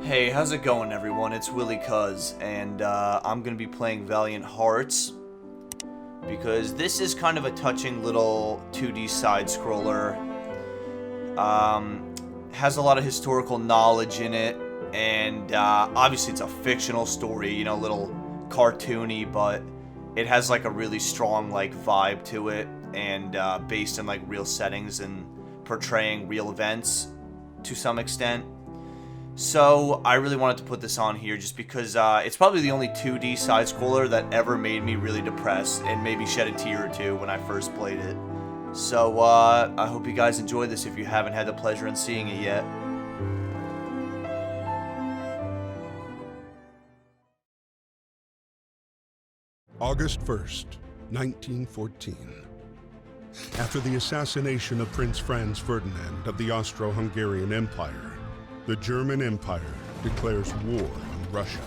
Hey, how's it going, everyone? It's Willie Cuz, and I'm gonna be playing Valiant Hearts because this is kind of a touching little 2D side scroller. Has a lot of historical knowledge in it, and obviously it's a fictional story, you know, a little cartoony, but it has like a really strong like vibe to it, and based in like real settings and portraying real events to some extent. So I really wanted to put this on here just because it's probably the only 2D side-scroller that ever made me really depressed and maybe shed a tear or two when I first played it. So I hope you guys enjoy this if you haven't had the pleasure in seeing it yet. August 1st, 1914. After the assassination of Prince Franz Ferdinand of the Austro-Hungarian Empire, the German Empire declares war on Russia.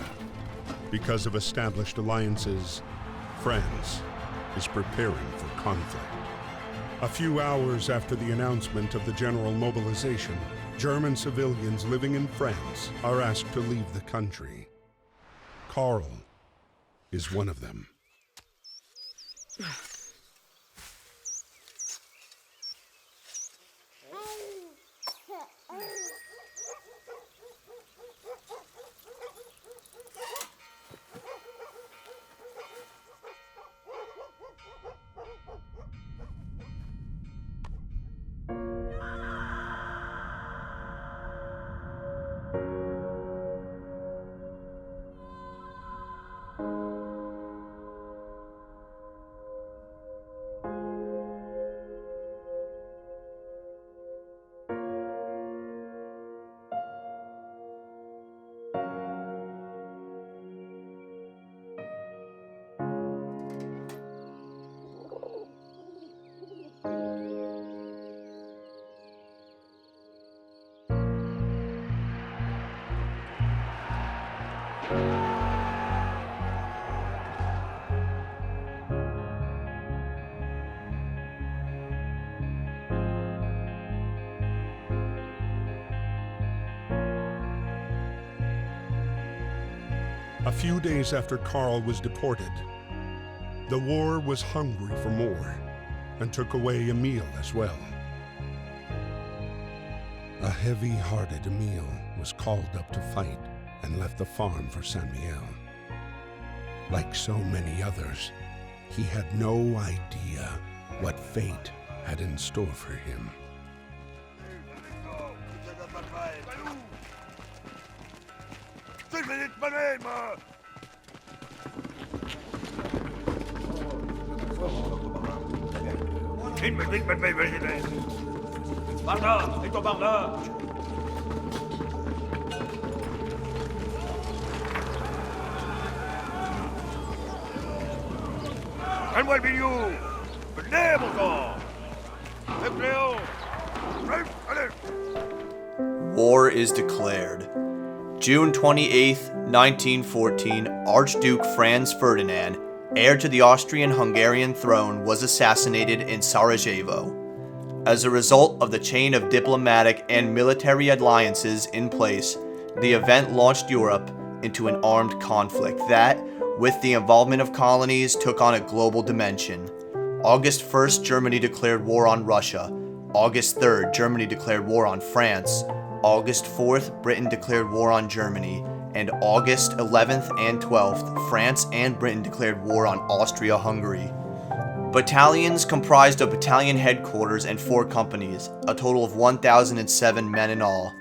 Because of established alliances, France is preparing for conflict. A few hours after the announcement of the general mobilization, German civilians living in France are asked to leave the country. Karl is one of them. A few days after Karl was deported, the war was hungry for more and took away Emil as well. A heavy-hearted Emil was called up to fight and left the farm for Samuel. Like so many others, he had no idea what fate had in store for him. Par là, et toi par là. Calme-moi le milieu. Venez, mon corps. Allez. War is declared. June 28th, 1914, Archduke Franz Ferdinand, heir to the Austrian-Hungarian throne, was assassinated in Sarajevo. As a result of the chain of diplomatic and military alliances in place, the event launched Europe into an armed conflict that, with the involvement of colonies, took on a global dimension. August 1st, Germany declared war on Russia. August 3rd, Germany declared war on France. August 4th, Britain declared war on Germany. And August 11th and 12th, France and Britain declared war on Austria-Hungary. Battalions comprised of battalion headquarters and 4 companies, a total of 1,007 men in all.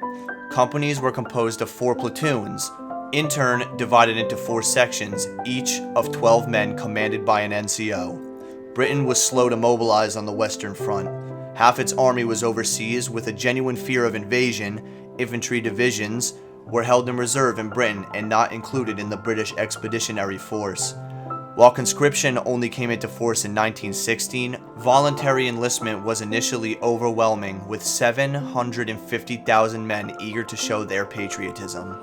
Companies were composed of 4 platoons, in turn divided into 4 sections, each of 12 men commanded by an NCO. Britain was slow to mobilize on the Western Front. Half its army was overseas. With a genuine fear of invasion, infantry divisions were held in reserve in Britain and not included in the British Expeditionary Force. While conscription only came into force in 1916, voluntary enlistment was initially overwhelming, with 750,000 men eager to show their patriotism.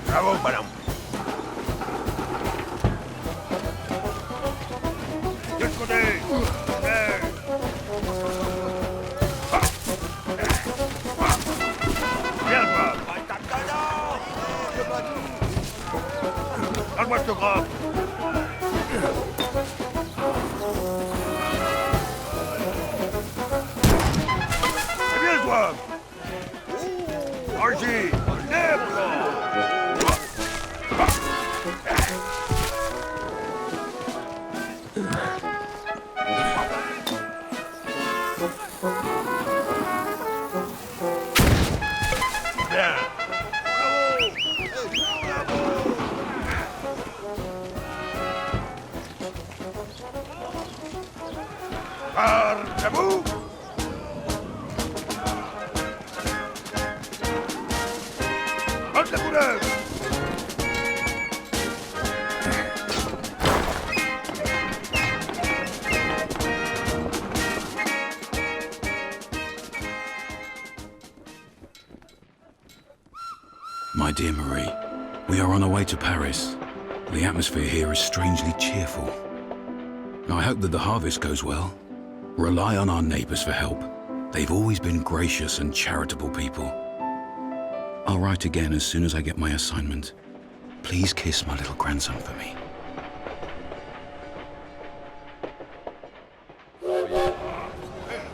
Bravo, madame. Arcabu! Arcabu! My dear Marie, we are on our way to Paris. The atmosphere here is strangely cheerful. I hope that the harvest goes well. Rely on our neighbors for help. They've always been gracious and charitable people. I'll write again as soon as I get my assignment. Please kiss my little grandson for me.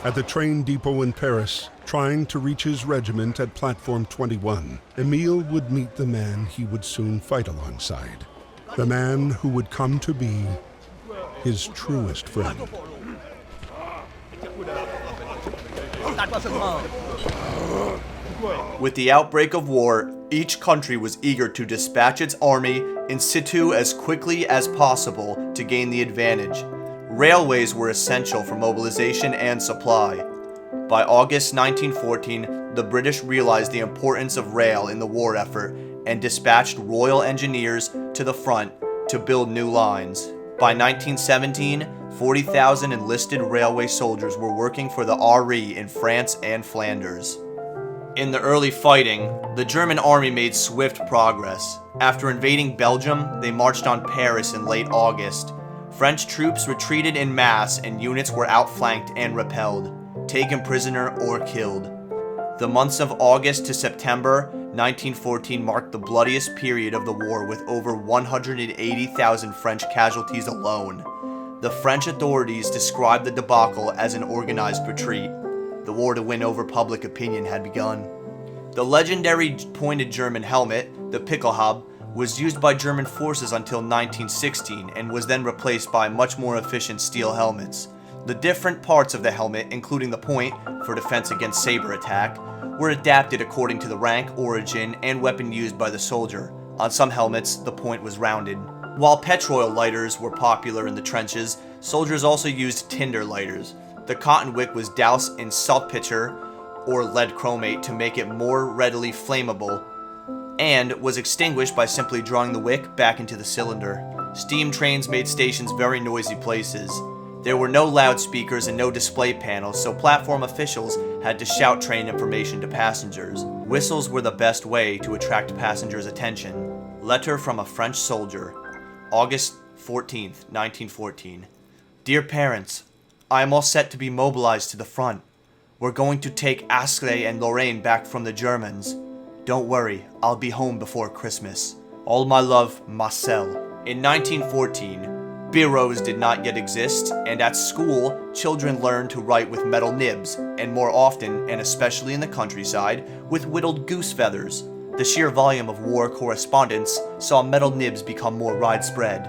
At the train depot in Paris, trying to reach his regiment at Platform 21, Emile would meet the man he would soon fight alongside. The man who would come to be his truest friend. With the outbreak of war, each country was eager to dispatch its army in situ as quickly as possible to gain the advantage. Railways were essential for mobilization and supply. By August 1914, the British realized the importance of rail in the war effort and dispatched Royal Engineers to the front to build new lines. By 1917, 40,000 enlisted railway soldiers were working for the RE in France and Flanders. In the early fighting, the German army made swift progress. After invading Belgium, they marched on Paris in late August. French troops retreated in mass and units were outflanked and repelled, taken prisoner or killed. The months of August to September 1914 marked the bloodiest period of the war with over 180,000 French casualties alone. The French authorities described the debacle as an organized retreat. The war to win over public opinion had begun. The legendary pointed German helmet, the Pickelhaube, was used by German forces until 1916 and was then replaced by much more efficient steel helmets. The different parts of the helmet, including the point for defense against saber attack, were adapted according to the rank, origin, and weapon used by the soldier. On some helmets, the point was rounded. While petrol lighters were popular in the trenches, soldiers also used tinder lighters. The cotton wick was doused in saltpeter or lead chromate to make it more readily flammable, and was extinguished by simply drawing the wick back into the cylinder. Steam trains made stations very noisy places. There were no loudspeakers and no display panels, so platform officials had to shout train information to passengers. Whistles were the best way to attract passengers' attention. Letter from a French soldier, August 14th, 1914. Dear parents, I am all set to be mobilized to the front. We're going to take Ascalon and Lorraine back from the Germans. Don't worry, I'll be home before Christmas. All my love, Marcel. In 1914, bureaus did not yet exist, and at school, children learned to write with metal nibs, and more often, and especially in the countryside, with whittled goose feathers. The sheer volume of war correspondence saw metal nibs become more widespread.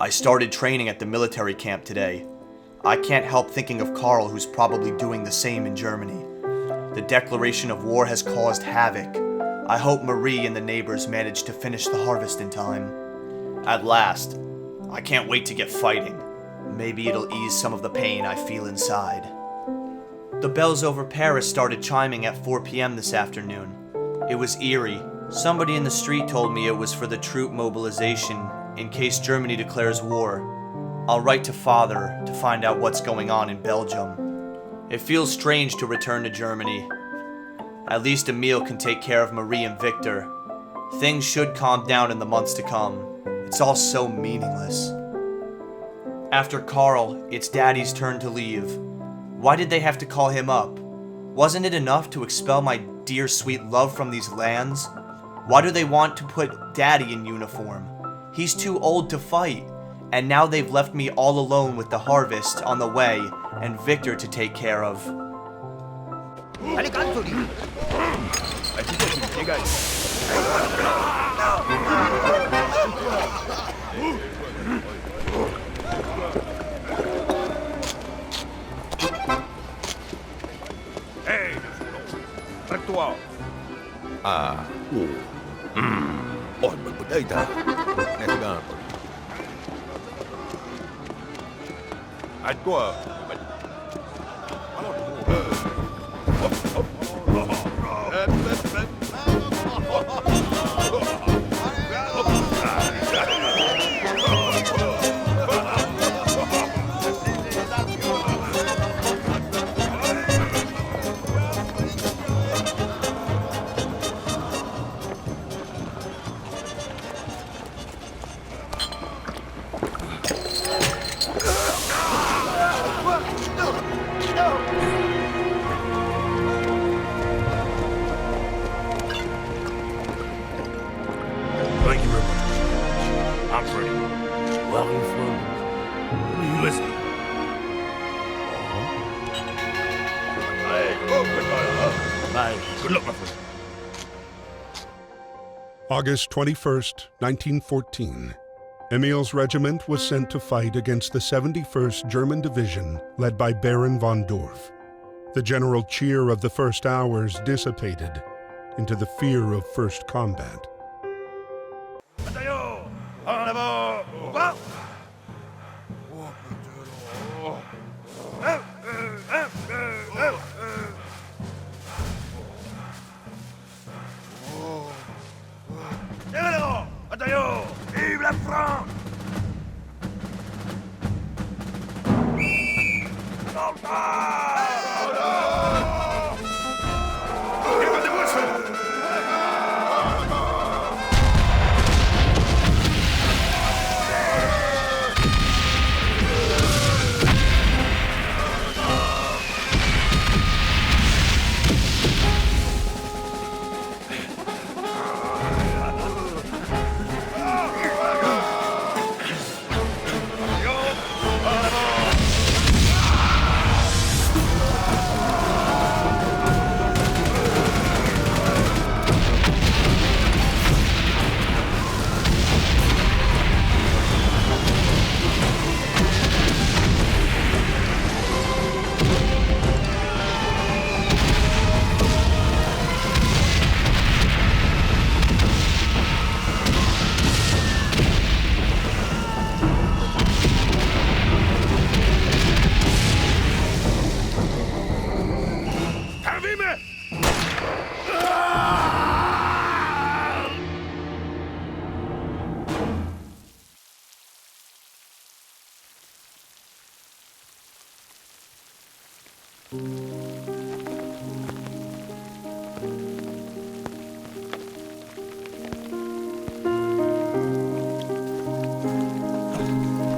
I started training at the military camp today. I can't help thinking of Karl, who's probably doing the same in Germany. The declaration of war has caused havoc. I hope Marie and the neighbors manage to finish the harvest in time. At last, I can't wait to get fighting. Maybe it'll ease some of the pain I feel inside. The bells over Paris started chiming at 4 p.m. this afternoon. It was eerie. Somebody in the street told me it was for the troop mobilization in case Germany declares war. I'll write to Father to find out what's going on in Belgium. It feels strange to return to Germany. At least Emile can take care of Marie and Victor. Things should calm down in the months to come. It's all so meaningless. After Karl, it's Daddy's turn to leave. Why did they have to call him up? Wasn't it enough to expel my dear sweet love from these lands? Why do they want to put Daddy in uniform? He's too old to fight. And now they've left me all alone with the harvest on the way and Victor to take care of. Ôi, bực đây ta. Nè, ta. Anh có Thank you very much. I'm ready. Welcome, friend. What are you listening? Bye. Good luck, my friend. August 21st, 1914. Emil's regiment was sent to fight against the 71st German Division led by Baron von Dorf. The general cheer of the first hours dissipated into the fear of first combat. Bataillon! En avant! Va! Généraux! Bataillon! Vive la France!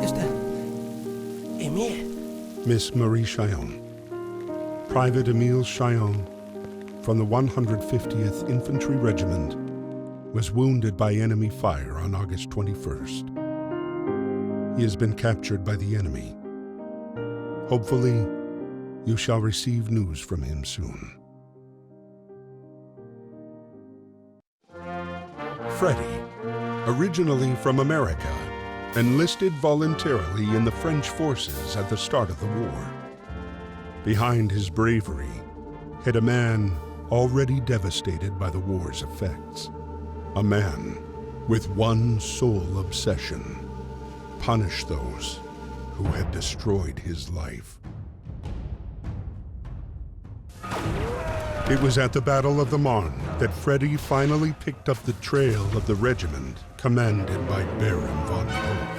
Is that Emile? Miss Marie Chillon. Private Emile Chillon from the 150th Infantry Regiment was wounded by enemy fire on August 21st. He has been captured by the enemy. Hopefully, you shall receive news from him soon. Freddie, originally from America, enlisted voluntarily in the French forces at the start of the war. Behind his bravery hid a man already devastated by the war's effects. A man with one sole obsession: punish those who had destroyed his life. It was at the Battle of the Marne that Freddie finally picked up the trail of the regiment commanded by Baron von Dorf.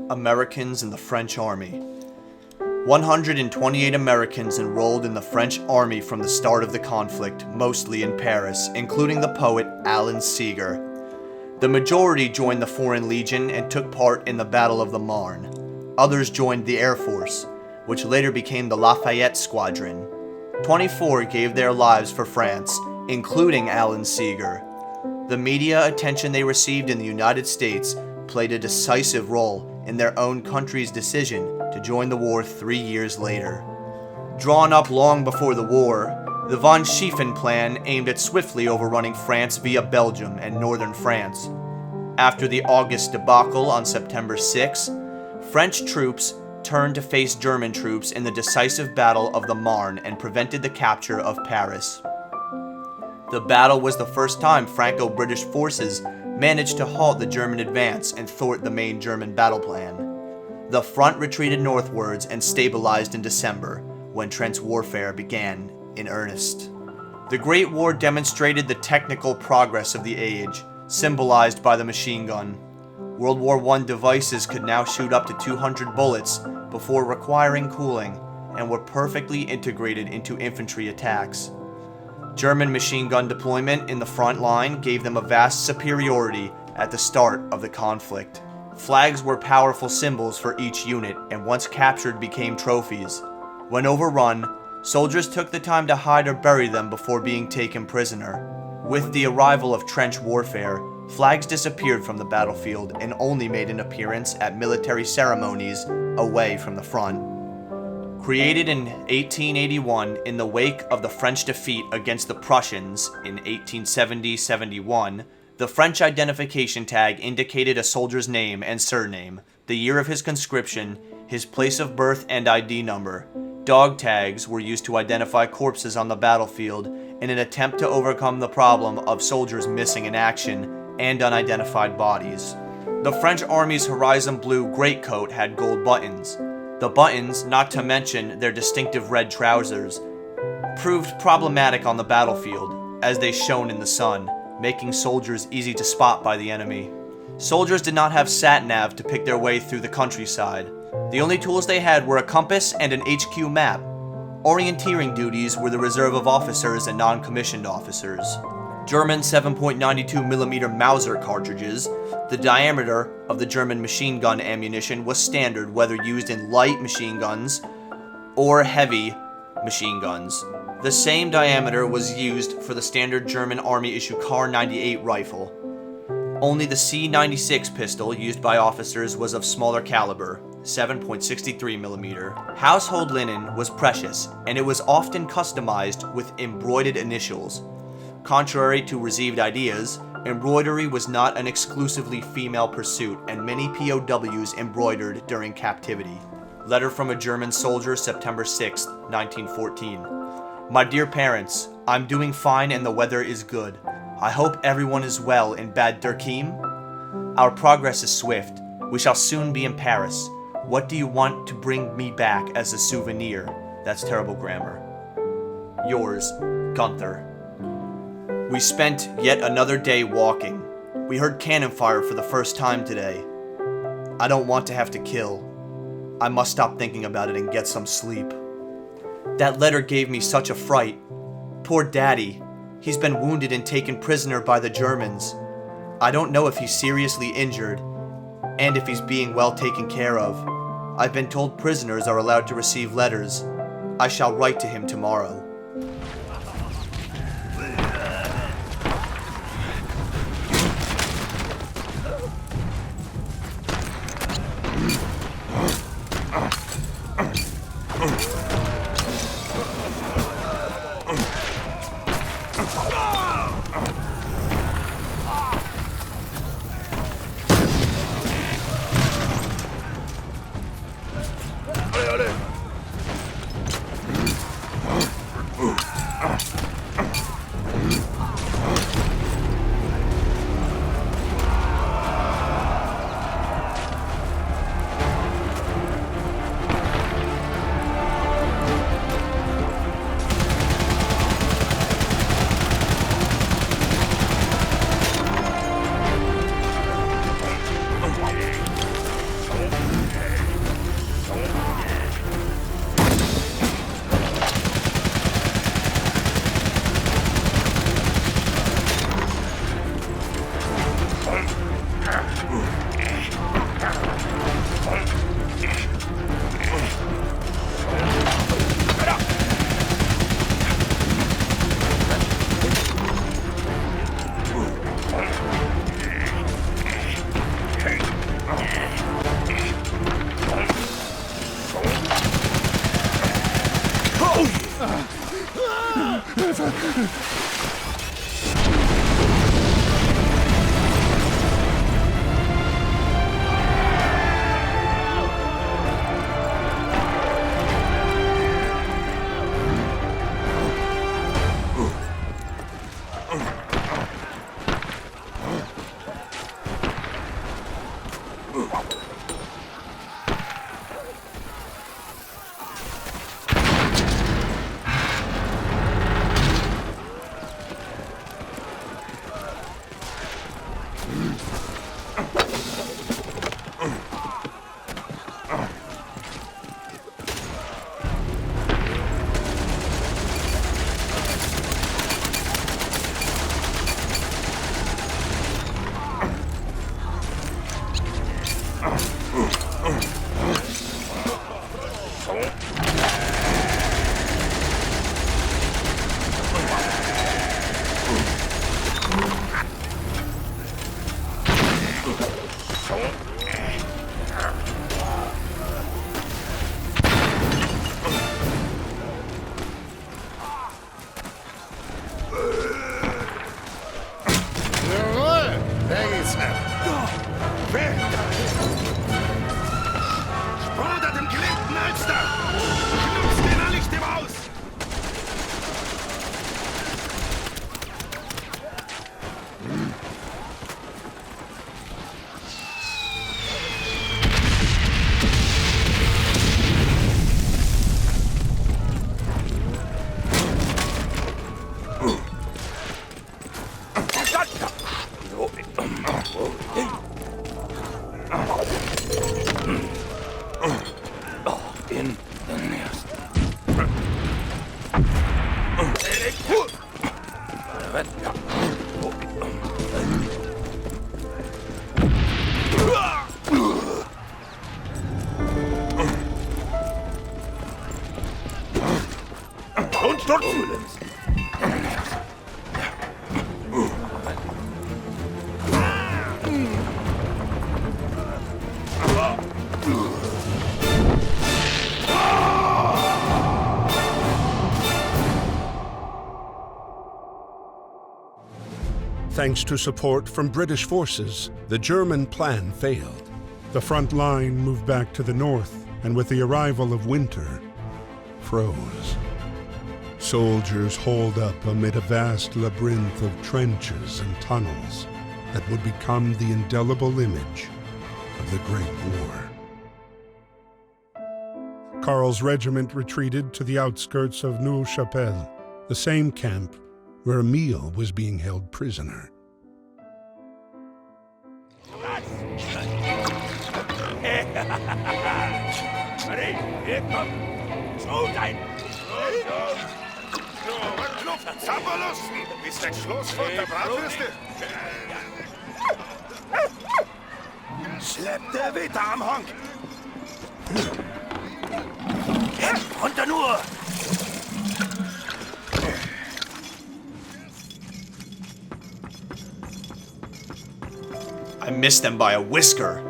Americans in the French Army. 128 Americans enrolled in the French Army from the start of the conflict, mostly in Paris, including the poet Alan Seeger. The majority joined the Foreign Legion and took part in the Battle of the Marne. Others joined the Air Force, which later became the Lafayette Squadron. 24 gave their lives for France, including Alan Seeger. The media attention they received in the United States played a decisive role in their own country's decision to join the war 3 years later. Drawn up long before the war, the von Schieffen Plan aimed at swiftly overrunning France via Belgium and northern France. After the August debacle on September 6, French troops turned to face German troops in the decisive Battle of the Marne and prevented the capture of Paris. The battle was the first time Franco-British forces managed to halt the German advance and thwart the main German battle plan. The front retreated northwards and stabilized in December, when trench warfare began in earnest. The Great War demonstrated the technical progress of the age, symbolized by the machine gun. World War I devices could now shoot up to 200 bullets before requiring cooling, and were perfectly integrated into infantry attacks. German machine gun deployment in the front line gave them a vast superiority at the start of the conflict. Flags were powerful symbols for each unit, and once captured became trophies. When overrun, soldiers took the time to hide or bury them before being taken prisoner. With the arrival of trench warfare, flags disappeared from the battlefield and only made an appearance at military ceremonies away from the front. Created in 1881 in the wake of the French defeat against the Prussians in 1870-71, the French identification tag indicated a soldier's name and surname, the year of his conscription, his place of birth and ID number. Dog tags were used to identify corpses on the battlefield in an attempt to overcome the problem of soldiers missing in action and unidentified bodies. The French Army's Horizon Blue greatcoat had gold buttons. The buttons, not to mention their distinctive red trousers, proved problematic on the battlefield, as they shone in the sun, making soldiers easy to spot by the enemy. Soldiers did not have sat-nav to pick their way through the countryside. The only tools they had were a compass and an HQ map. Orienteering duties were the reserve of officers and non-commissioned officers. German 7.92mm Mauser cartridges, the diameter of the German machine gun ammunition was standard whether used in light machine guns or heavy machine guns. The same diameter was used for the standard German Army issue Kar 98 rifle. Only the C96 pistol used by officers was of smaller caliber, 7.63mm. Household linen was precious, and it was often customized with embroidered initials. Contrary to received ideas, embroidery was not an exclusively female pursuit, and many POWs embroidered during captivity. Letter from a German soldier, September 6, 1914. My dear parents, I'm doing fine and the weather is good. I hope everyone is well in Bad Dürkheim. Our progress is swift. We shall soon be in Paris. What do you want to bring me back as a souvenir? That's terrible grammar. Yours, Gunther. We spent yet another day walking. We heard cannon fire for the first time today. I don't want to have to kill. I must stop thinking about it and get some sleep. That letter gave me such a fright. Poor Daddy. He's been wounded and taken prisoner by the Germans. I don't know if he's seriously injured, and if he's being well taken care of. I've been told prisoners are allowed to receive letters. I shall write to him tomorrow. stürzen! Thanks to support from British forces, the German plan failed. The front line moved back to the north, and with the arrival of winter, froze. Soldiers holed up amid a vast labyrinth of trenches and tunnels that would become the indelible image of the Great War. Karl's regiment retreated to the outskirts of Neuve-Chapelle, the same camp where Emile was being held prisoner. Marie, hier kommt! Schon ein! Luft, Zamperlus! Ist ein Schloss von der Bratwürste? Schleppt der Wetter am Hang! Runter nur! I missed them by a whisker.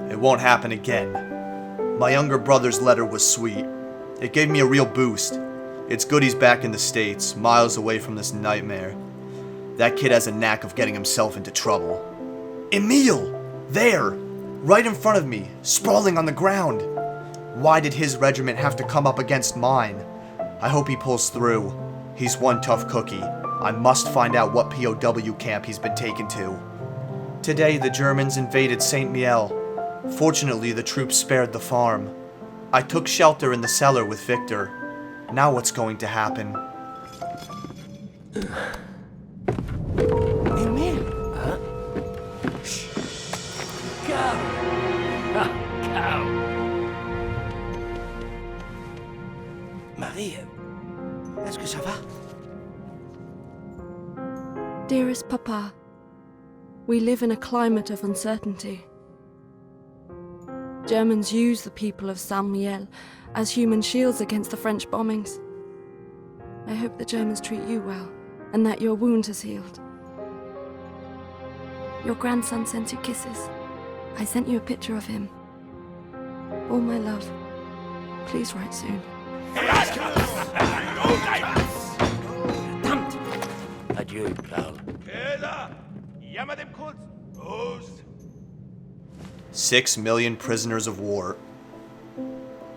It won't happen again. My younger brother's letter was sweet. It gave me a real boost. It's good he's back in the States, miles away from this nightmare. That kid has a knack of getting himself into trouble. Emile! There! Right in front of me, sprawling on the ground. Why did his regiment have to come up against mine? I hope he pulls through. He's one tough cookie. I must find out what POW camp he's been taken to. Today, the Germans invaded St. Miel. Fortunately, the troops spared the farm. I took shelter in the cellar with Victor. Now what's going to happen? Emil! Huh? Cow! Ha, cow! Marie, est-ce que ça va? Dearest Papa, we live in a climate of uncertainty. Germans use the people of Saint-Miel as human shields against the French bombings. I hope the Germans treat you well, and that your wound has healed. Your grandson sends you kisses. I sent you a picture of him. All my love. Please write soon. Verdammt! Adieu, Karl. 6 million prisoners of war.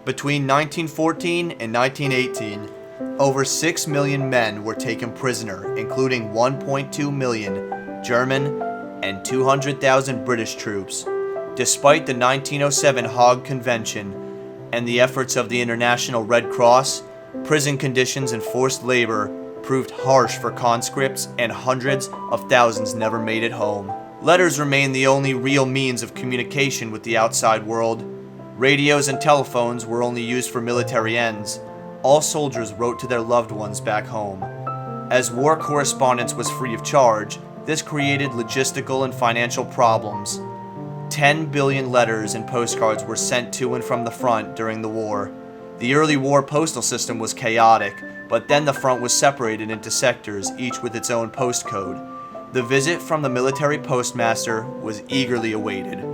Between 1914 and 1918, over 6 million men were taken prisoner, including 1.2 million German and 200,000 British troops. Despite the 1907 Hague Convention and the efforts of the International Red Cross, prison conditions and forced labor proved harsh for conscripts, and hundreds of thousands never made it home. Letters remained the only real means of communication with the outside world. Radios and telephones were only used for military ends. All soldiers wrote to their loved ones back home. As war correspondence was free of charge, this created logistical and financial problems. 10 billion letters and postcards were sent to and from the front during the war. The early war postal system was chaotic, but then the front was separated into sectors, each with its own postcode. The visit from the military postmaster was eagerly awaited.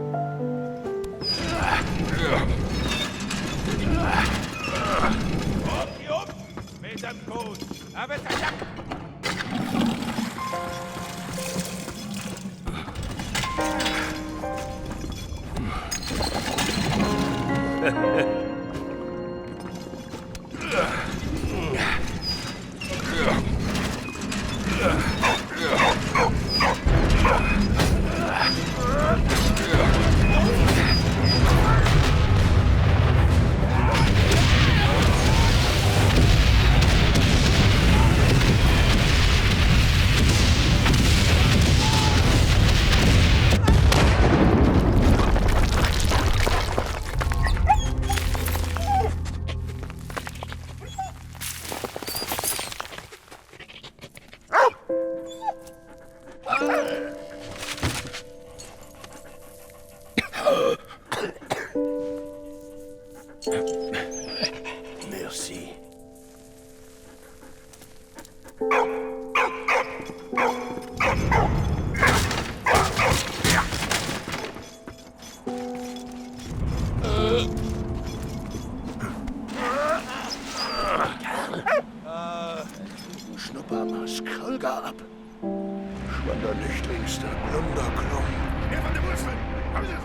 Schnupper mal Skolga ab. Schwanderlichtlings der Blunderklum. Hier von der Wurzel! Haben Sie es?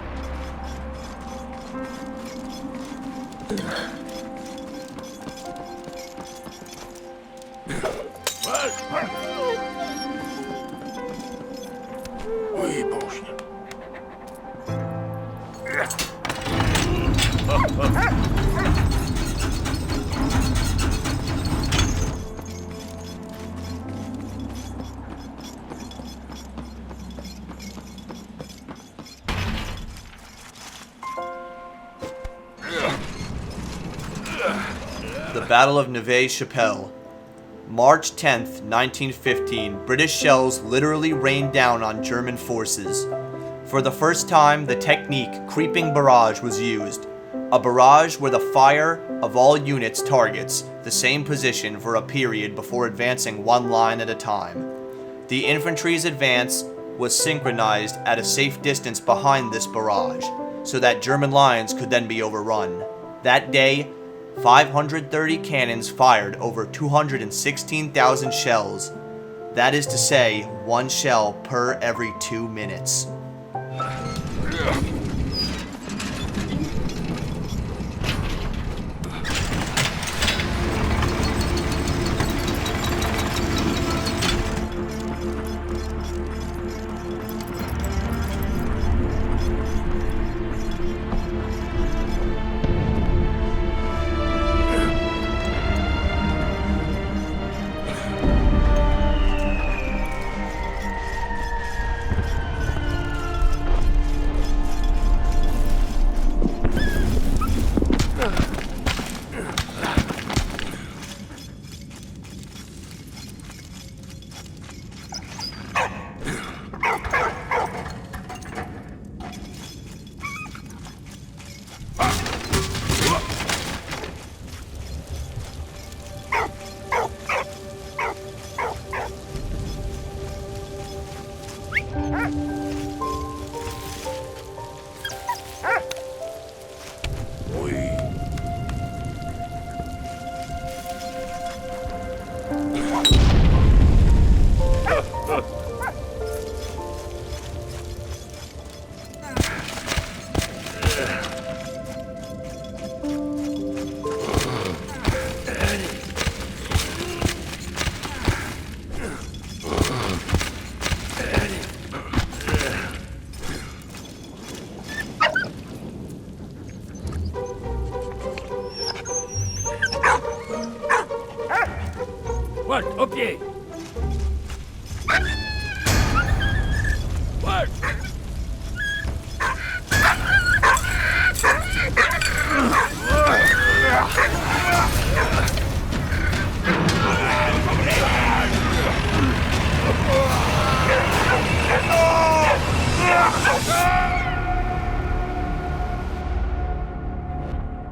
Ui, Burschen. The Battle of Neuve-Chapelle. March 10th, 1915, British shells literally rained down on German forces. For the first time, the technique creeping barrage was used. A barrage where the fire of all units targets the same position for a period before advancing one line at a time. The infantry's advance was synchronized at a safe distance behind this barrage, so that German lines could then be overrun. That day, 530 cannons fired over 216,000 shells. That is to say, one shell per every 2 minutes. What? Au pied! What?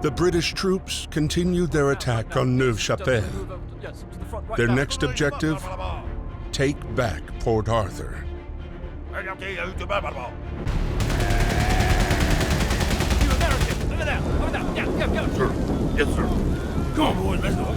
The British troops continued their attack on Neuve-Chapelle. Their next objective, take back Port Arthur. You Americans! Over there! Over there! Yeah, go! Sir. Yes, sir. Come on, boys, let's go!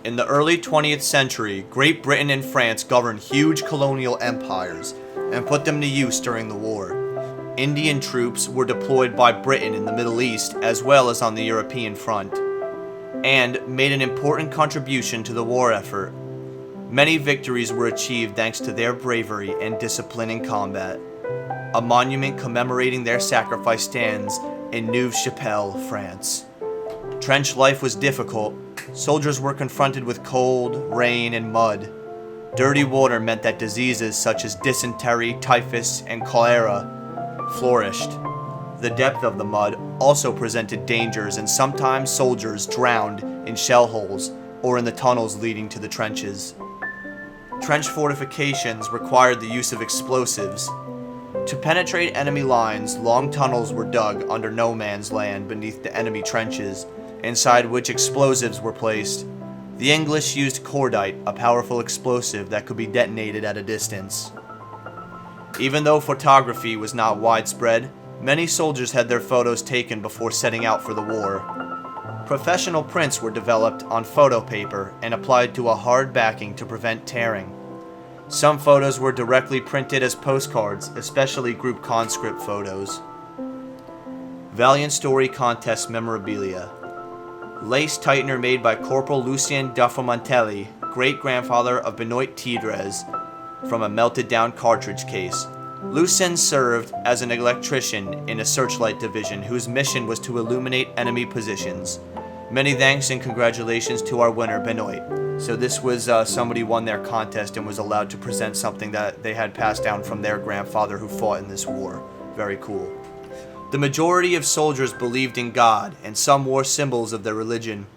In the early 20th century, Great Britain and France governed huge colonial empires and put them to use during the war. Indian troops were deployed by Britain in the Middle East as well as on the European front. and made an important contribution to the war effort. Many victories were achieved thanks to their bravery and discipline in combat. A monument commemorating their sacrifice stands in Neuve-Chapelle, France. Trench life was difficult. Soldiers were confronted with cold, rain, and mud. Dirty water meant that diseases such as dysentery, typhus, and cholera flourished. The depth of the mud also presented dangers, and sometimes soldiers drowned in shell holes or in the tunnels leading to the trenches. Trench fortifications required the use of explosives. To penetrate enemy lines, long tunnels were dug under no man's land beneath the enemy trenches, inside which explosives were placed. The English used cordite, a powerful explosive that could be detonated at a distance. Even though photography was not widespread, many soldiers had their photos taken before setting out for the war. Professional prints were developed on photo paper and applied to a hard backing to prevent tearing. Some photos were directly printed as postcards, especially group conscript photos. Valiant Story Contest Memorabilia. Lace tightener made by Corporal Lucien Daffomantelli, great-grandfather of Benoit Tidres, from a melted-down cartridge case. Lucien served as an electrician in a searchlight division whose mission was to illuminate enemy positions. Many thanks and congratulations to our winner, Benoit. So this was somebody won their contest and was allowed to present something that they had passed down from their grandfather who fought in this war. Very cool. The majority of soldiers believed in God, and some wore symbols of their religion.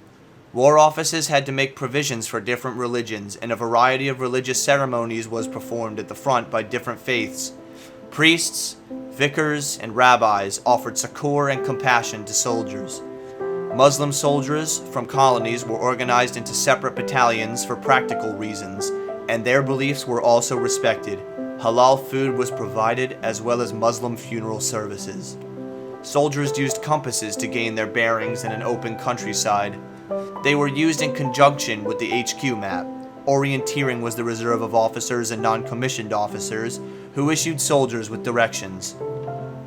War offices had to make provisions for different religions, and a variety of religious ceremonies was performed at the front by different faiths. Priests, vicars, and rabbis offered succor and compassion to soldiers. Muslim soldiers from colonies were organized into separate battalions for practical reasons, and their beliefs were also respected. Halal food was provided, as well as Muslim funeral services. Soldiers used compasses to gain their bearings in an open countryside. They were used in conjunction with the HQ map. Orienteering was the reserve of officers and non-commissioned officers who issued soldiers with directions.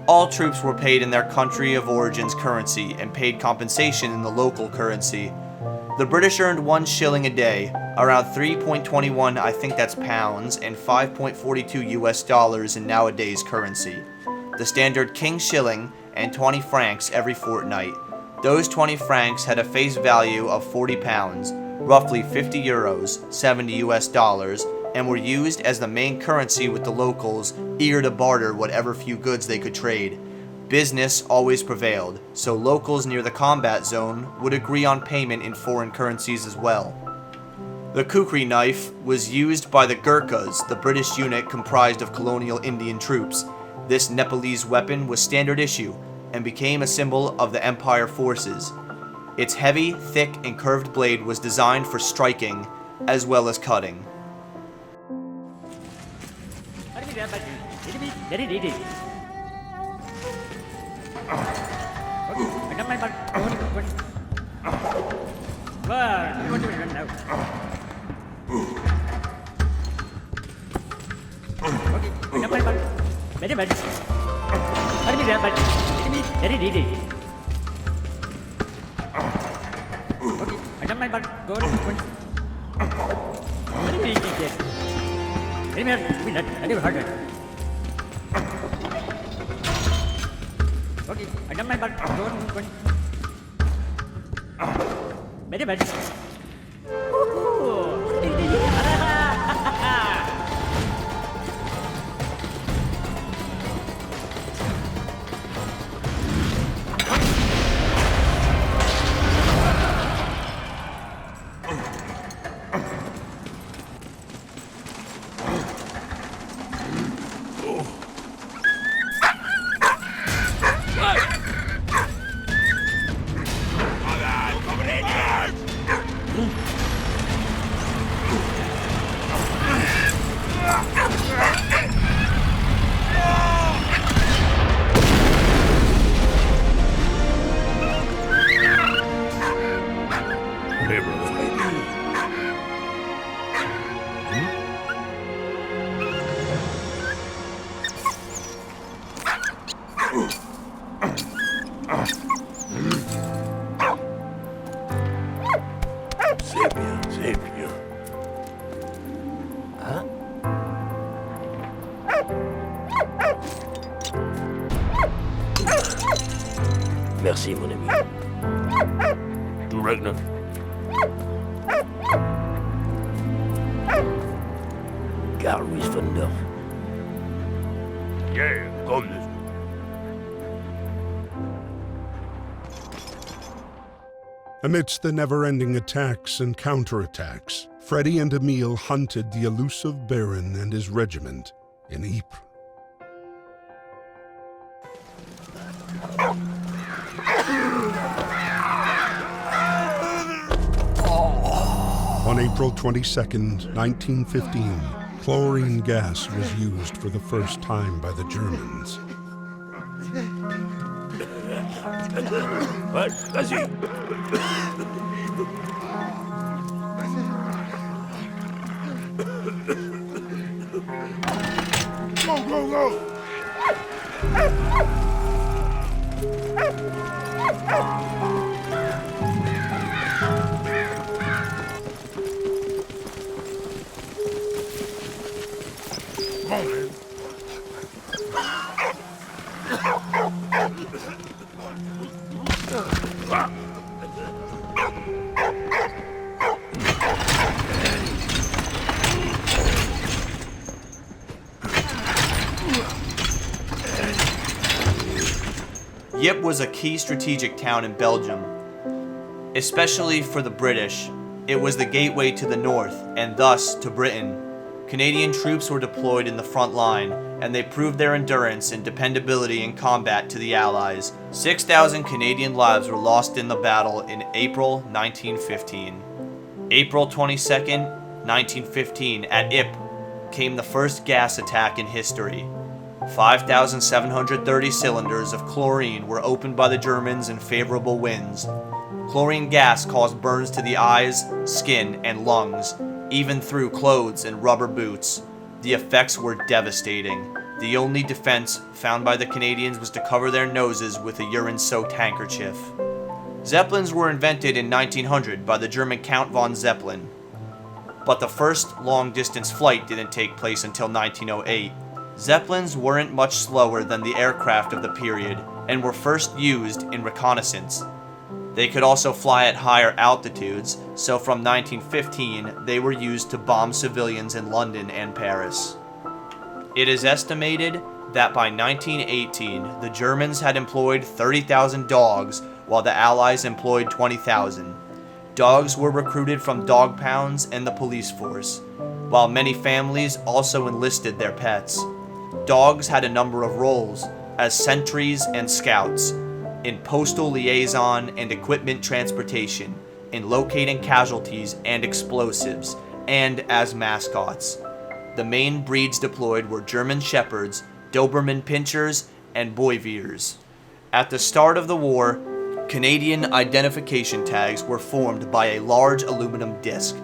All troops were paid in their country of origin's currency and paid compensation in the local currency. The British earned 1 shilling a day, around 3.21, I think that's pounds, and 5.42 US dollars in nowadays currency. The standard king shilling and 20 francs every fortnight. Those 20 francs had a face value of 40 pounds, roughly 50 euros, 70 US dollars, and were used as the main currency with the locals, eager to barter whatever few goods they could trade. Business always prevailed, so locals near the combat zone would agree on payment in foreign currencies as well. The kukri knife was used by the Gurkhas, the British unit comprised of colonial Indian troops. This Nepalese weapon was standard issue and became a symbol of the Empire forces. Its heavy, thick, and curved blade was designed for striking as well as cutting. bien, c'est bien. Hein? Merci, mon ami. Du regner. Carl Wiesvendorf. Yeah, comme this. Amidst the never-ending attacks and counterattacks, Freddy and Emile hunted the elusive Baron and his regiment in Ypres. On April 22nd, 1915, chlorine gas was used for the first time by the Germans. What? Vas-y. Go, go, go! Come on, man. Ypres was a key strategic town in Belgium. Especially for the British, it was the gateway to the north, and thus to Britain. Canadian troops were deployed in the front line, and they proved their endurance and dependability in combat to the Allies. 6,000 Canadian lives were lost in the battle in April 1915. April 22nd, 1915, at Ypres, came the first gas attack in history. 5,730 cylinders of chlorine were opened by the Germans in favorable winds. Chlorine gas caused burns to the eyes, skin, and lungs, even through clothes and rubber boots. The effects were devastating. The only defense found by the Canadians was to cover their noses with a urine-soaked handkerchief. Zeppelins were invented in 1900 by the German Count von Zeppelin, but the first long-distance flight didn't take place until 1908. Zeppelins weren't much slower than the aircraft of the period and were first used in reconnaissance. They could also fly at higher altitudes, so from 1915 they were used to bomb civilians in London and Paris. It is estimated that by 1918 the Germans had employed 30,000 dogs while the Allies employed 20,000. Dogs were recruited from dog pounds and the police force, while many families also enlisted their pets. Dogs had a number of roles, as sentries and scouts, in postal liaison and equipment transportation, in locating casualties and explosives, and as mascots. The main breeds deployed were German Shepherds, Doberman Pinschers, and Boiviers. At the start of the war, Canadian identification tags were formed by a large aluminum disc,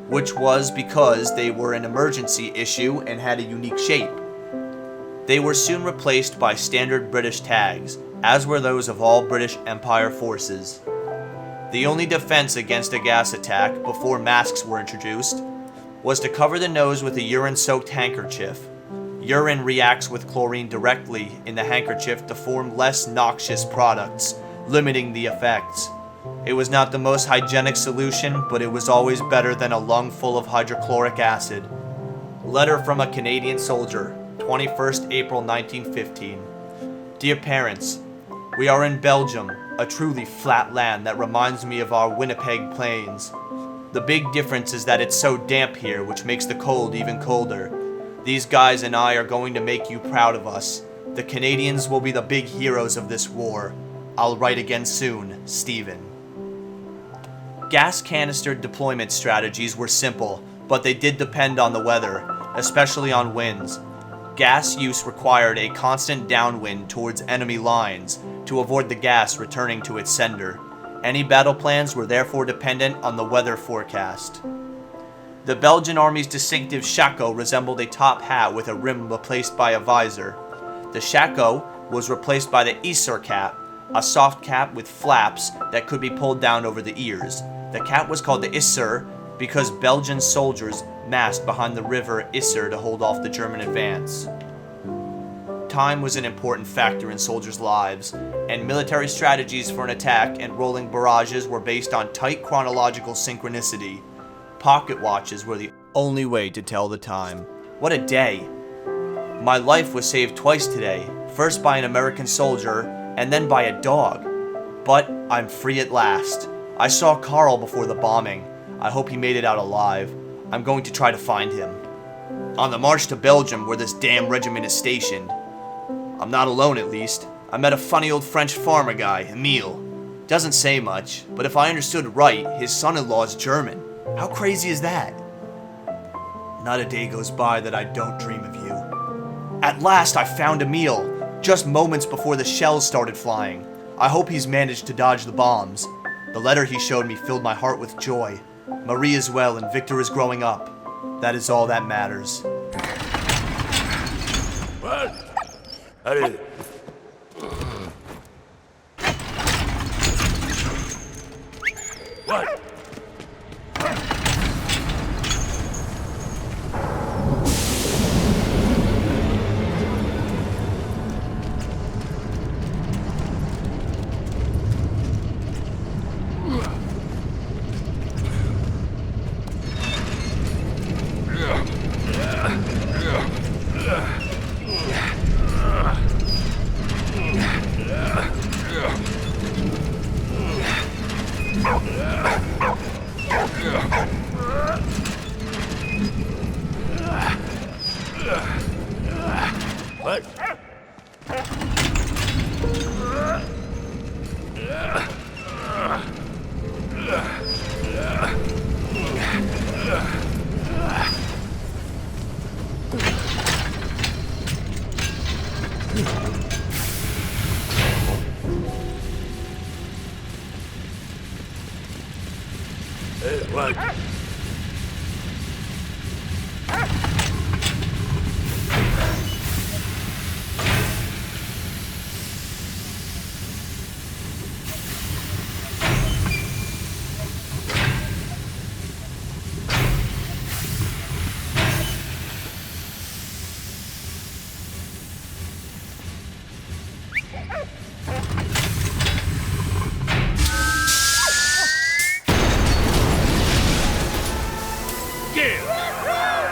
which was because they were an emergency issue and had a unique shape. They were soon replaced by standard British tags, as were those of all British Empire forces. The only defense against a gas attack before masks were introduced was to cover the nose with a urine-soaked handkerchief. Urine reacts with chlorine directly in the handkerchief to form less noxious products, limiting the effects. It was not the most hygienic solution, but it was always better than a lung full of hydrochloric acid. Letter from a Canadian soldier, 21st April 1915. Dear parents, we are in Belgium, a truly flat land that reminds me of our Winnipeg plains. The big difference is that it's so damp here, which makes the cold even colder. These guys and I are going to make you proud of us. The Canadians will be the big heroes of this war. I'll write again soon, Stephen. Gas canister deployment strategies were simple, but they did depend on the weather, especially on winds. Gas use required a constant downwind towards enemy lines to avoid the gas returning to its sender. Any battle plans were therefore dependent on the weather forecast. The Belgian army's distinctive shako resembled a top hat with a rim replaced by a visor. The shako was replaced by the Isar cap, a soft cap with flaps that could be pulled down over the ears. The cat was called the Isser because Belgian soldiers massed behind the river Isser to hold off the German advance. Time was an important factor in soldiers' lives, and military strategies for an attack and rolling barrages were based on tight chronological synchronicity. Pocket watches were the only way to tell the time. What a day! My life was saved twice today, first by an American soldier, and then by a dog. But I'm free at last. I saw Carl before the bombing. I hope he made it out alive. I'm going to try to find him. On the march to Belgium, where this damn regiment is stationed. I'm not alone, at least. I met a funny old French farmer guy, Emile. Doesn't say much, but if I understood right, his son-in-law is German. How crazy is that? Not a day goes by that I don't dream of you. At last I found Emile, just moments before the shells started flying. I hope he's managed to dodge the bombs. The letter he showed me filled my heart with joy. Marie is well and Victor is growing up. That is all that matters. What? How did What? What? What?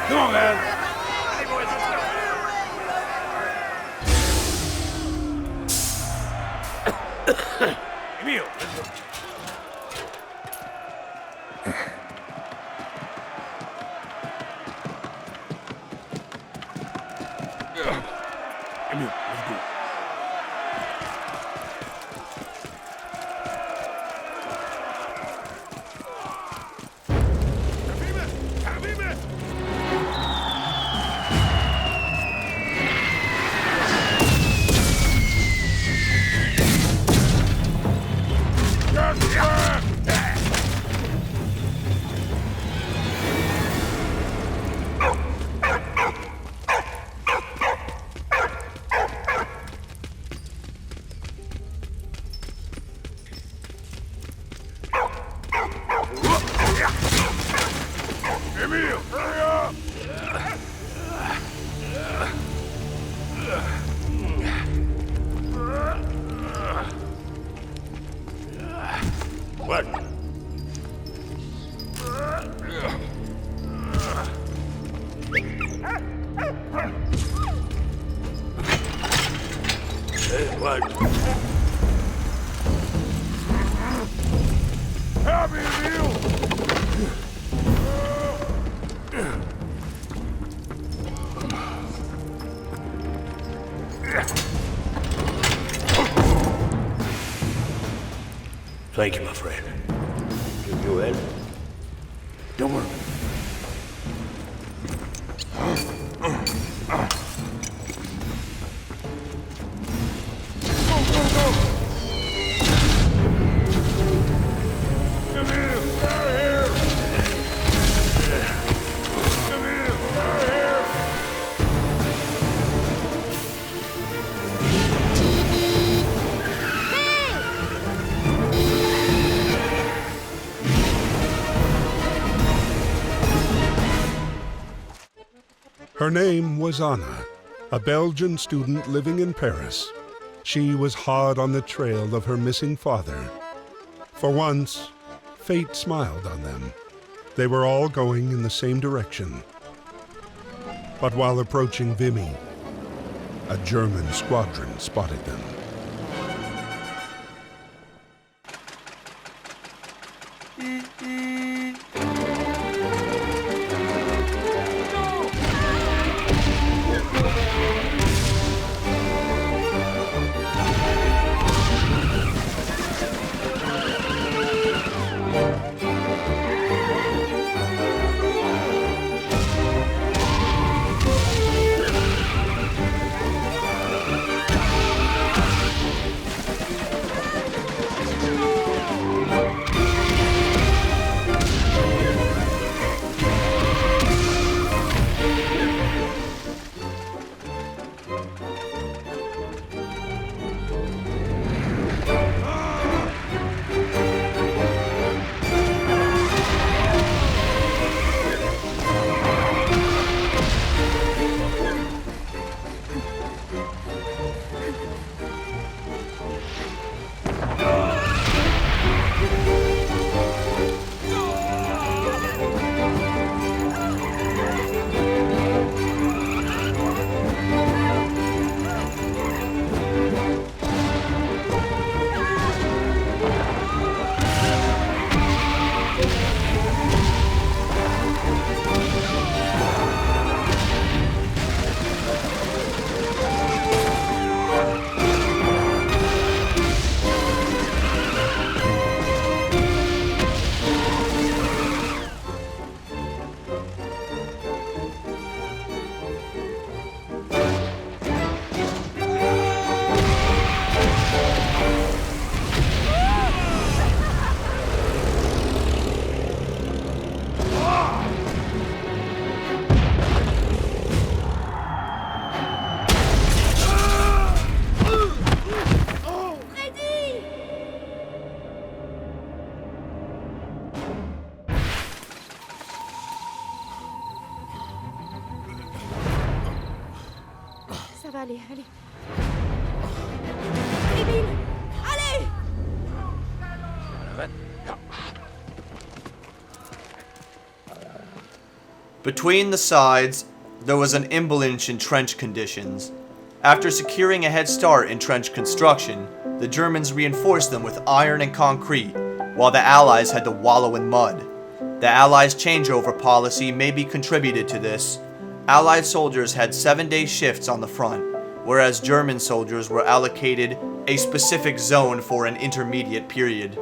Come on, man. Emile, let's go. Emile, let's go. Emile, hurry up! What? Hey, what? Help me, Emile! Thank you, my friend. You in? Don't worry. Go, go, go! Come here! Out of here! Come here! Out of here! Her name was Anna, a Belgian student living in Paris. She was hard on the trail of her missing father. For once, fate smiled on them. They were all going in the same direction. But while approaching Vimy, a German squadron spotted them. Ça va aller, allez. Émile, allez! Between the sides, there was an imbalance in trench conditions. After securing a head start in trench construction, the Germans reinforced them with iron and concrete, while the Allies had to wallow in mud. The Allies' changeover policy maybe contributed to this. Allied soldiers had 7-day shifts on the front, whereas German soldiers were allocated a specific zone for an intermediate period,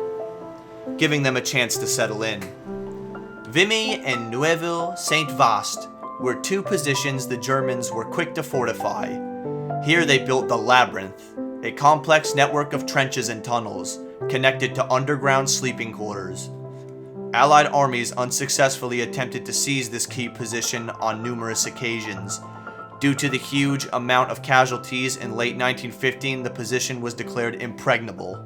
giving them a chance to settle in. Vimy and Neuville-Saint-Vaast were two positions the Germans were quick to fortify. Here they built the Labyrinth, a complex network of trenches and tunnels connected to underground sleeping quarters. Allied armies unsuccessfully attempted to seize this key position on numerous occasions. Due to the huge amount of casualties in late 1915, the position was declared impregnable.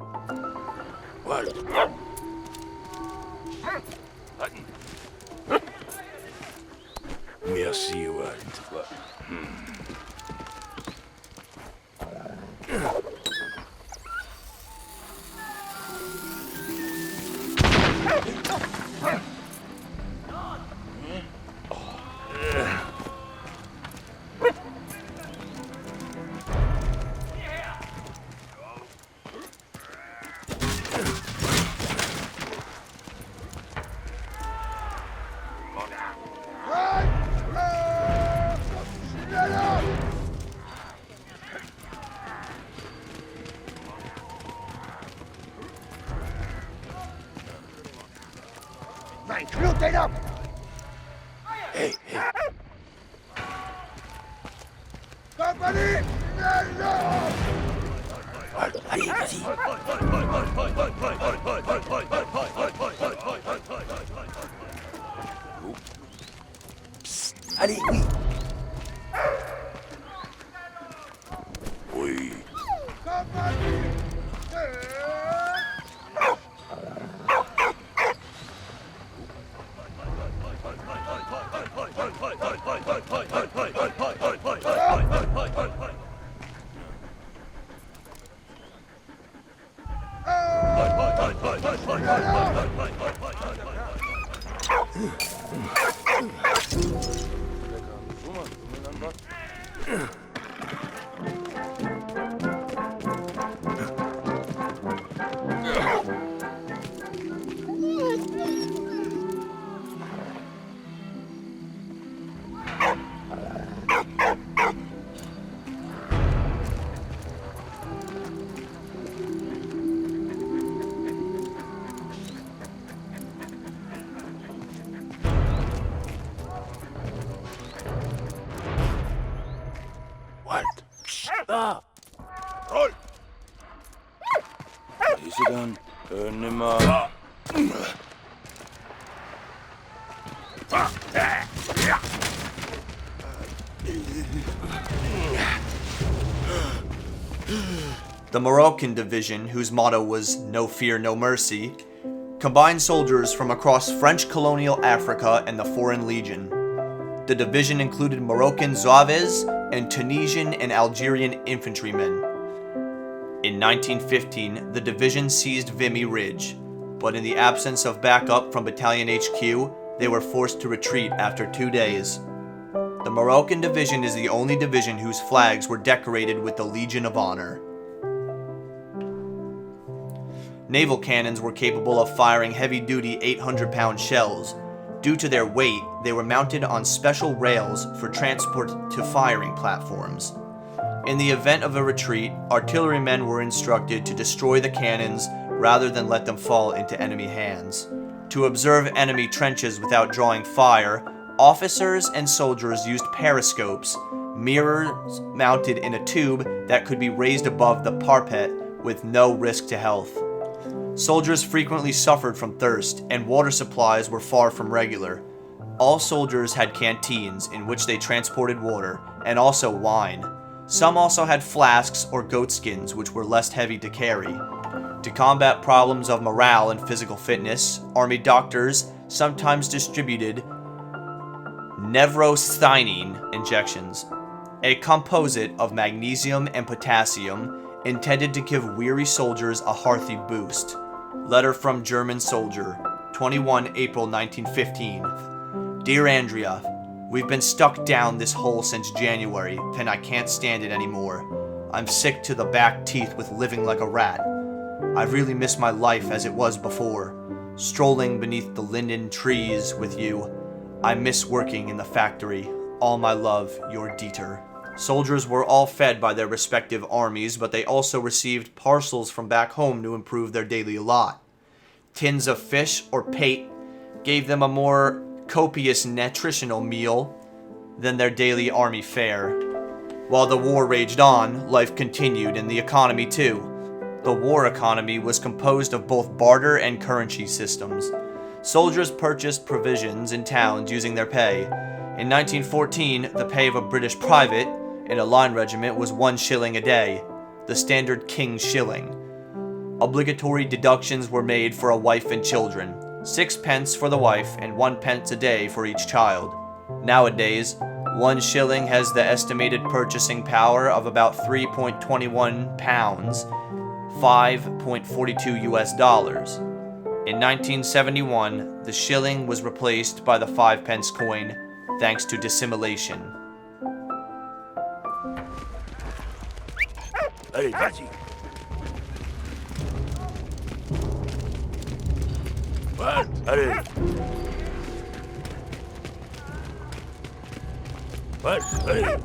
Merci, Walt. Hey, hey. Allez, vas-y. Psst, allez, oui. Oui. What? Ah! Roll! Diese dann nimmer. The Moroccan Division, whose motto was "No Fear, No Mercy," combined soldiers from across French colonial Africa and the Foreign Legion. The division included Moroccan Zouaves and Tunisian and Algerian infantrymen. In 1915, the division seized Vimy Ridge, but in the absence of backup from Battalion HQ, they were forced to retreat after 2 days. The Moroccan Division is the only division whose flags were decorated with the Legion of Honor. Naval cannons were capable of firing heavy-duty 800-pound shells. Due to their weight, they were mounted on special rails for transport to firing platforms. In the event of a retreat, artillerymen were instructed to destroy the cannons rather than let them fall into enemy hands. To observe enemy trenches without drawing fire, officers and soldiers used periscopes, mirrors mounted in a tube that could be raised above the parapet with no risk to health. Soldiers frequently suffered from thirst, and water supplies were far from regular. All soldiers had canteens in which they transported water, and also wine. Some also had flasks or goatskins, which were less heavy to carry. To combat problems of morale and physical fitness, army doctors sometimes distributed nevrosthynine injections, a composite of magnesium and potassium intended to give weary soldiers a hearty boost. Letter from German soldier, 21 April 1915. Dear Andrea, we've been stuck down this hole since January, and I can't stand it anymore. I'm sick to the back teeth with living like a rat. I really miss my life as it was before, strolling beneath the linden trees with you. I miss working in the factory. All my love, your Dieter. Soldiers were all fed by their respective armies, but they also received parcels from back home to improve their daily lot. Tins of fish or pate gave them a more copious nutritional meal than their daily army fare. While the war raged on, life continued and the economy too. The war economy was composed of both barter and currency systems. Soldiers purchased provisions in towns using their pay. In 1914, the pay of a British private in a line regiment was 1 shilling a day, the standard King's shilling. Obligatory deductions were made for a wife and children, 6 pence for the wife and 1 pence a day for each child. Nowadays, 1 shilling has the estimated purchasing power of about 3.21 pounds, $5.42 US. In 1971, the shilling was replaced by the 5-pence coin, thanks to dissimulation. Allez, vas-y. What? Allez. What? Allez.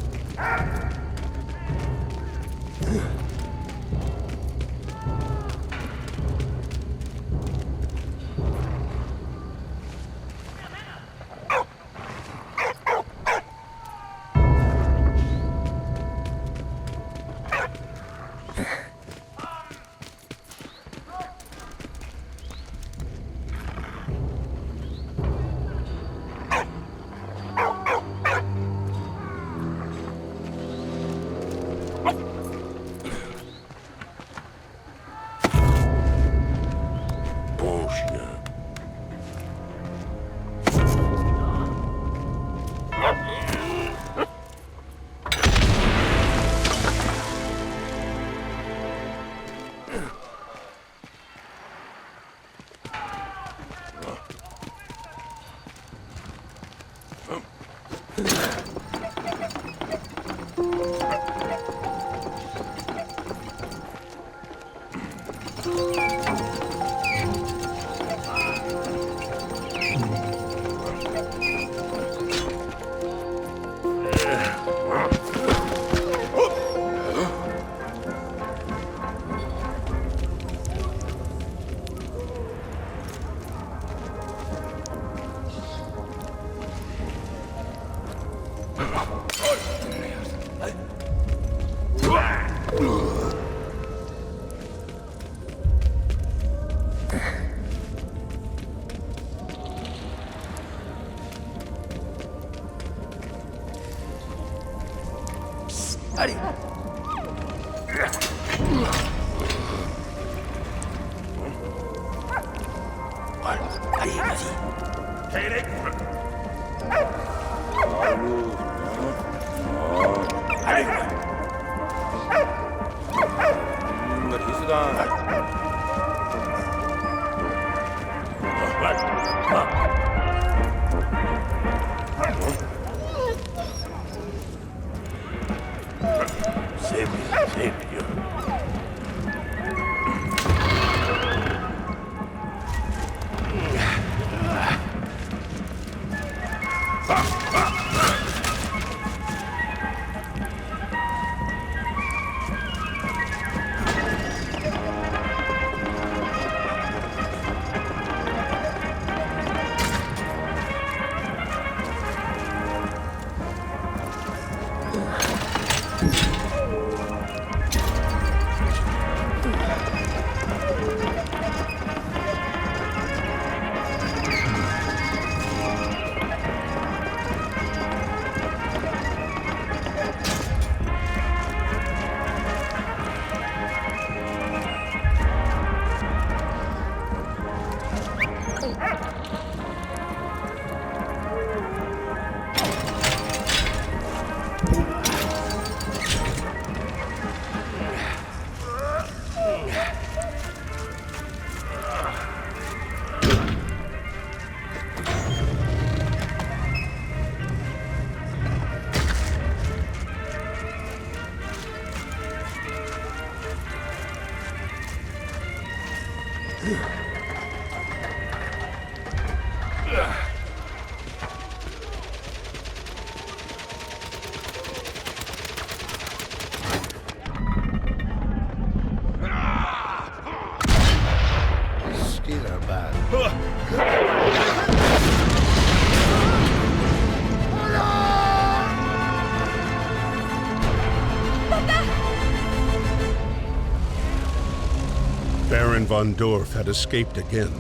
Baron von Dorf had escaped again,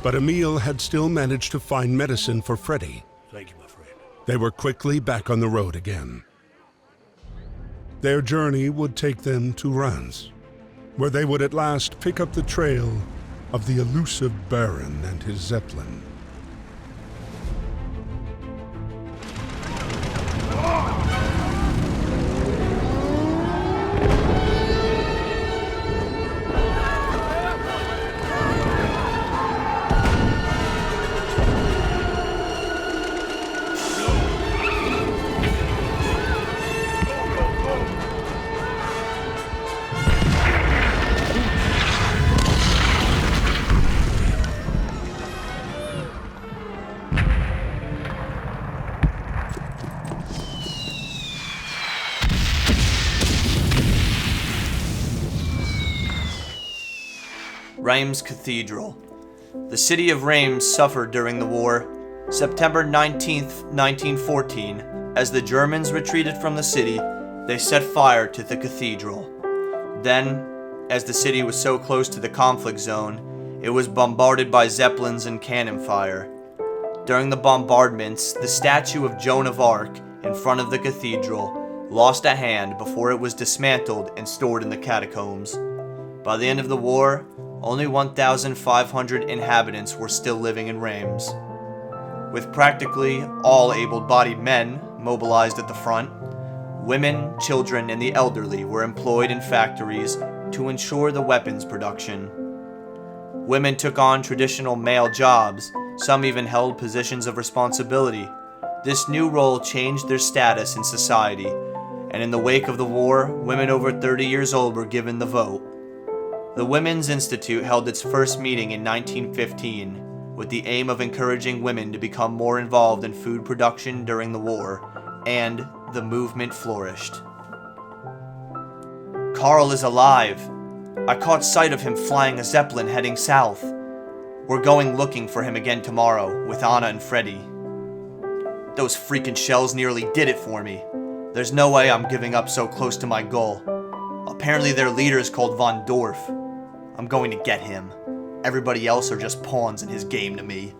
but Emil had still managed to find medicine for Freddy. Thank you, my friend. They were quickly back on the road again. Their journey would take them to Reims, where they would at last pick up the trail of the elusive Baron and his Zeppelin. Reims Cathedral. The city of Reims suffered during the war. September 19th, 1914, as the Germans retreated from the city, they set fire to the cathedral. Then, as the city was so close to the conflict zone, it was bombarded by Zeppelins and cannon fire. During the bombardments, the statue of Joan of Arc in front of the cathedral lost a hand before it was dismantled and stored in the catacombs. By the end of the war, only 1,500 inhabitants were still living in Reims. With practically all able-bodied men mobilized at the front, women, children, and the elderly were employed in factories to ensure the weapons production. Women took on traditional male jobs, some even held positions of responsibility. This new role changed their status in society, and in the wake of the war, women over 30 years old were given the vote. The Women's Institute held its first meeting in 1915 with the aim of encouraging women to become more involved in food production during the war, and the movement flourished. Carl is alive. I caught sight of him flying a Zeppelin heading south. We're going looking for him again tomorrow with Anna and Freddy. Those freaking shells nearly did it for me. There's no way I'm giving up so close to my goal. Apparently their leader is called Von Dorf. I'm going to get him. Everybody else are just pawns in his game to me.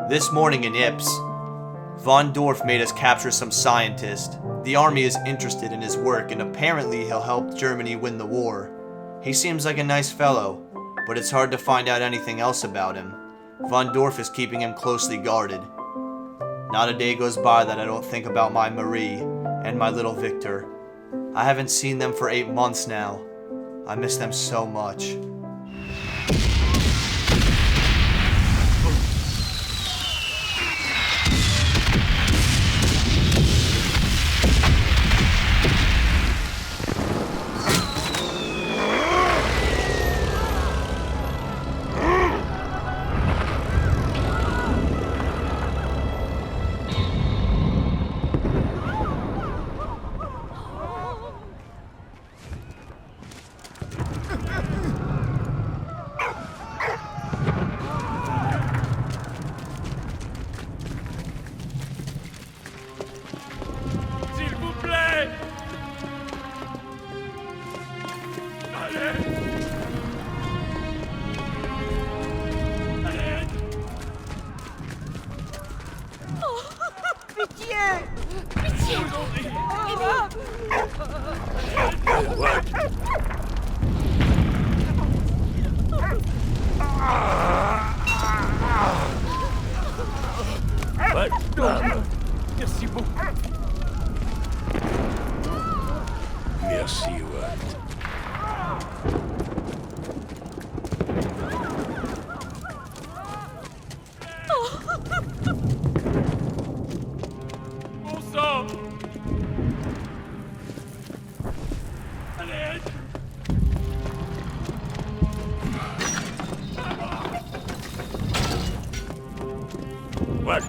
This morning in Yps, Von Dorf made us capture some scientist. The army is interested in his work and apparently he'll help Germany win the war. He seems like a nice fellow, but it's hard to find out anything else about him. Von Dorf is keeping him closely guarded. Not a day goes by that I don't think about my Marie and my little Victor. I haven't seen them for 8 months now. I miss them so much. Merci beaucoup. Merci, Watt. Bon sang! Allez! What?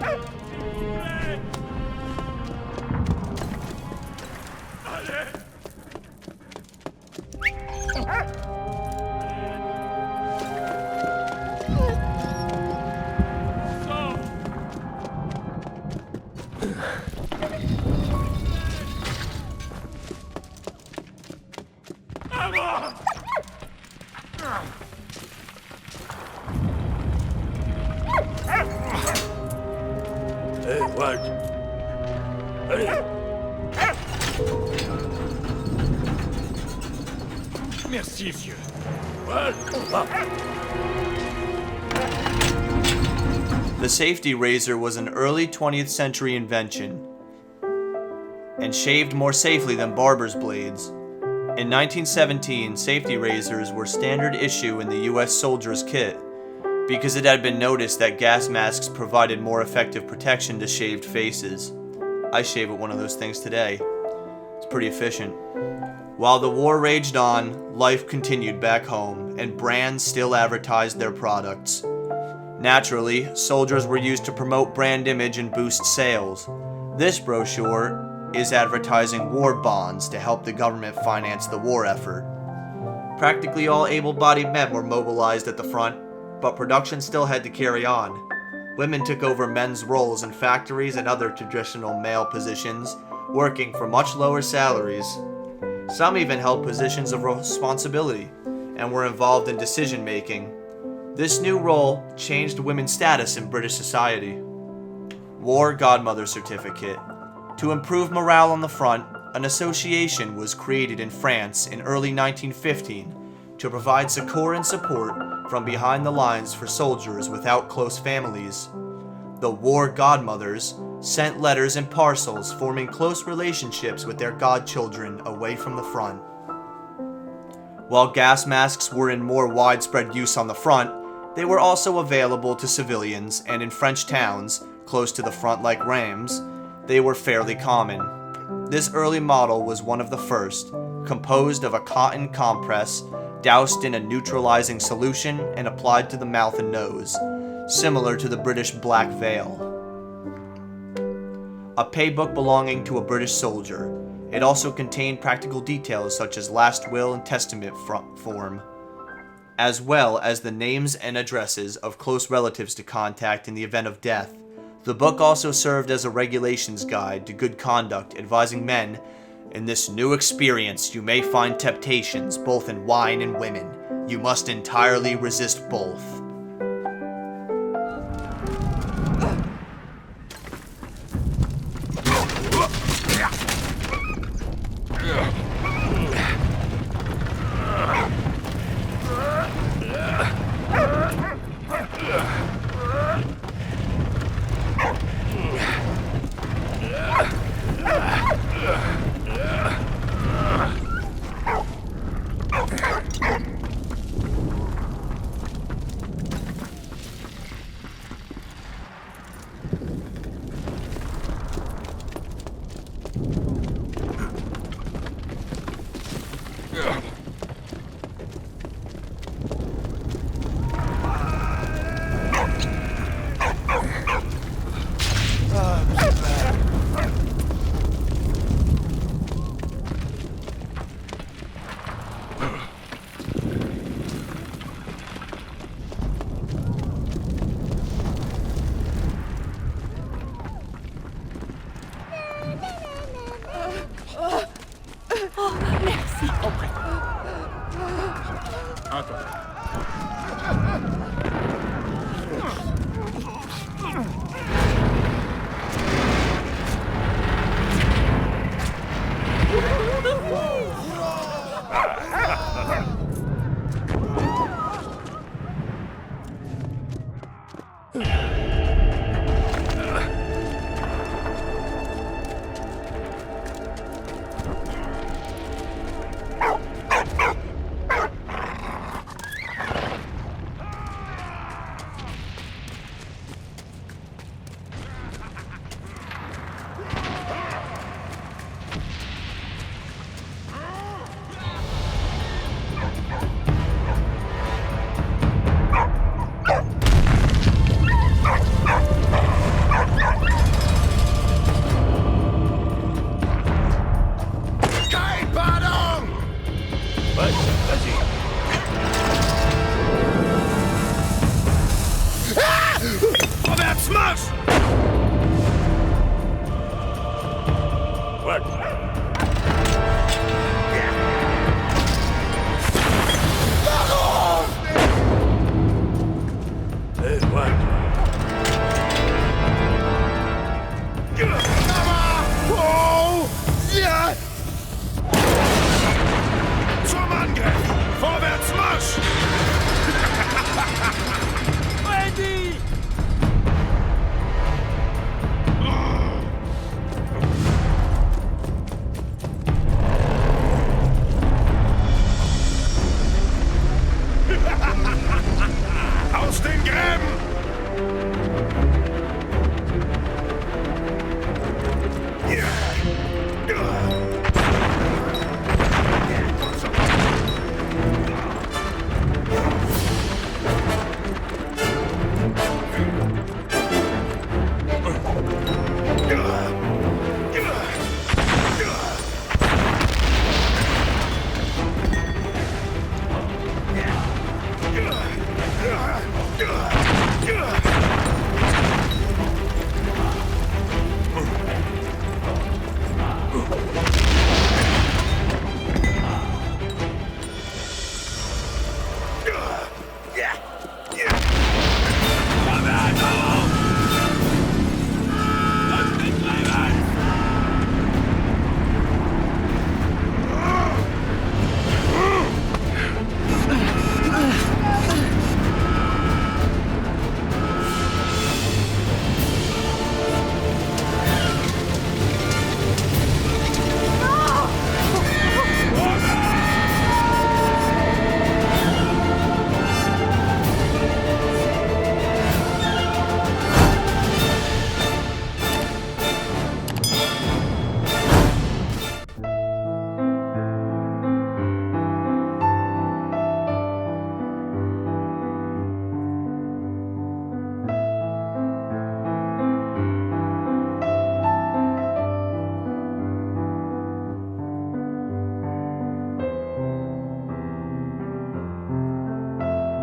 Hey, what? Allez! Merci, vieux. What? The safety razor was an early 20th century invention and shaved more safely than barber's blades. In 1917, safety razors were standard issue in the US soldier's kit because it had been noticed that gas masks provided more effective protection to shaved faces. I shave with one of those things today. It's pretty efficient. While the war raged on, life continued back home, and brands still advertised their products. Naturally, soldiers were used to promote brand image and boost sales. This brochure is advertising war bonds to help the government finance the war effort. Practically all able-bodied men were mobilized at the front, but production still had to carry on. Women took over men's roles in factories and other traditional male positions, working for much lower salaries. Some even held positions of responsibility and were involved in decision-making. This new role changed women's status in British society. War Godmother Certificate. To improve morale on the front, an association was created in France in early 1915 to provide succor and support from behind the lines for soldiers without close families. The War Godmothers sent letters and parcels, forming close relationships with their godchildren away from the front. While gas masks were in more widespread use on the front, they were also available to civilians, and in French towns, close to the front like rams, they were fairly common. This early model was one of the first, composed of a cotton compress doused in a neutralizing solution and applied to the mouth and nose, similar to the British Black Veil. A paybook belonging to a British soldier. It also contained practical details such as last will and testament form, as well as the names and addresses of close relatives to contact in the event of death. The book also served as a regulations guide to good conduct, advising men, in this new experience you may find temptations both in wine and women. You must entirely resist both. What?